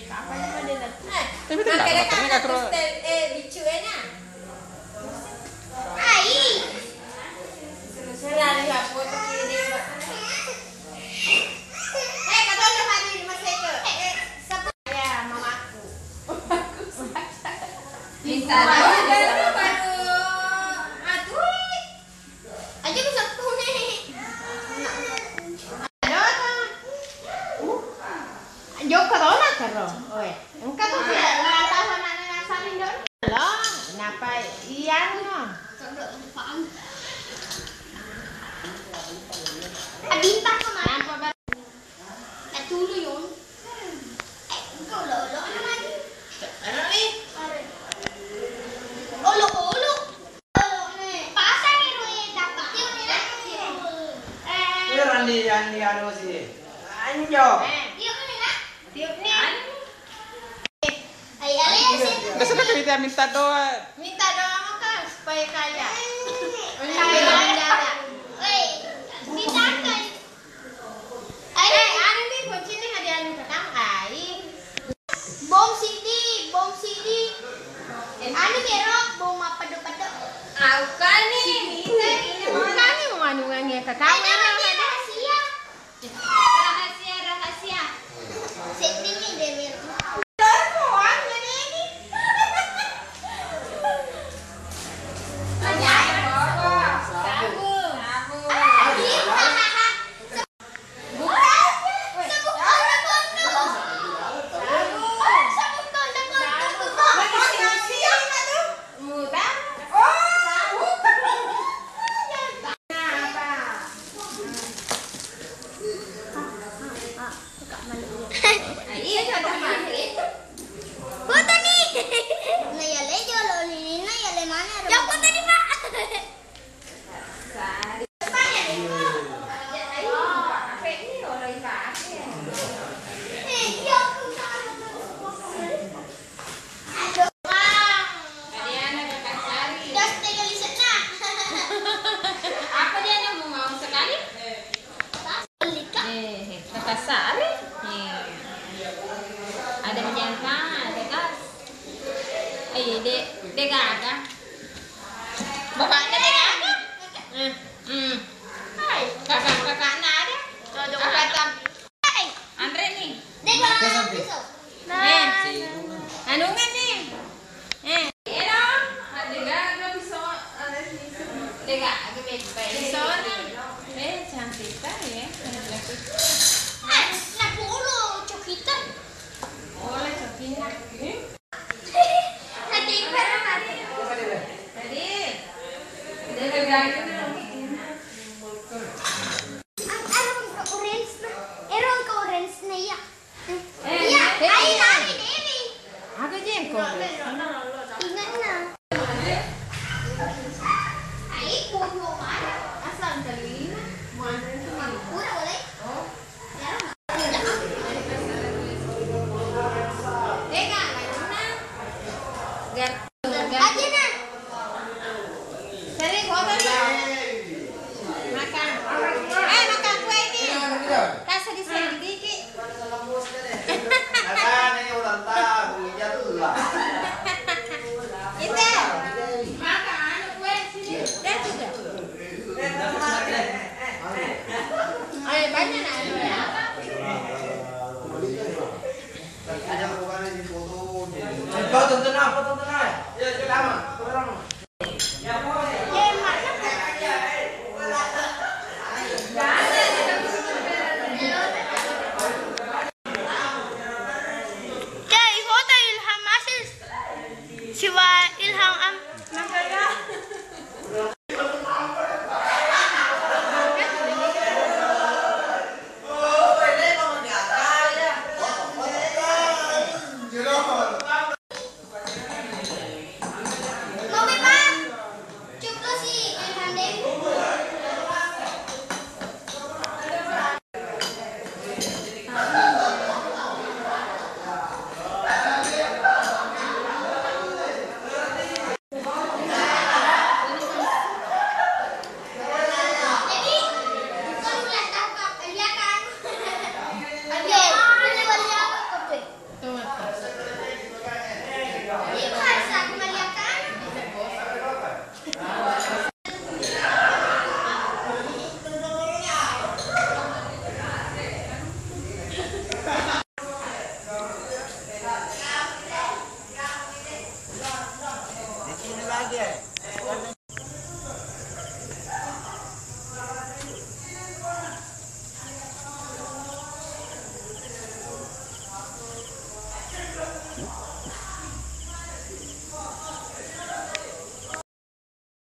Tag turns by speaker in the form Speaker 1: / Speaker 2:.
Speaker 1: Tapi tidak keren.
Speaker 2: Bicunya. Ai. Selalu ya foto ini. Kata udah mandi di masjid ke. Ya, mamaku. Minta baru. Aduh. Aja bisa tuh nih. Jok corona karo. Oe. Engka tuh ngata sama nasarin dong. Lo, kenapa iyan no? Abinta ko man. Natulo yun. Ikaw lolo naman. Ano eh? Ulo. Pasa ni Roy dapat. Yun nila.
Speaker 3: Ini ano sih? Anjo.
Speaker 2: Yun nila. Yun nila. Ay, alisin.
Speaker 1: Basta na kita minta doa.
Speaker 2: Minta doa mo ka supaya kaya. Kaya. Oi, minta ka. Ay, ano ni kunci ni hadiah ni kadang ay. Bom CD. Ano kero bom mapado-pado. Aw kani. Kani mo manungan niya kakao na rahasia. Rahasia. Sipin ni Demir. Sari. Ada menjangka, ada kas. Dek aga. Bapaknya dek aga. Hai, kakaknya ada. Kakak. Andre nih. Dek aga. Anungan nih. Elo, ada gak bisa ada sisa. Dek aga bisa nih. Cantik kan ya. Kita oleh cokinya tadi orange na ya ay nani Devi aku jengko ingat na ay puno mana asal kali ini mau anterin ke mana pura boleh makan kue ini. Kasih di sini dikit. Itu. Makan kue sini. Dah sudah. Ayo banyak nak.
Speaker 3: Tonton apa? Ya, lama.
Speaker 2: Siwa Ilham Magaya.
Speaker 3: Oh,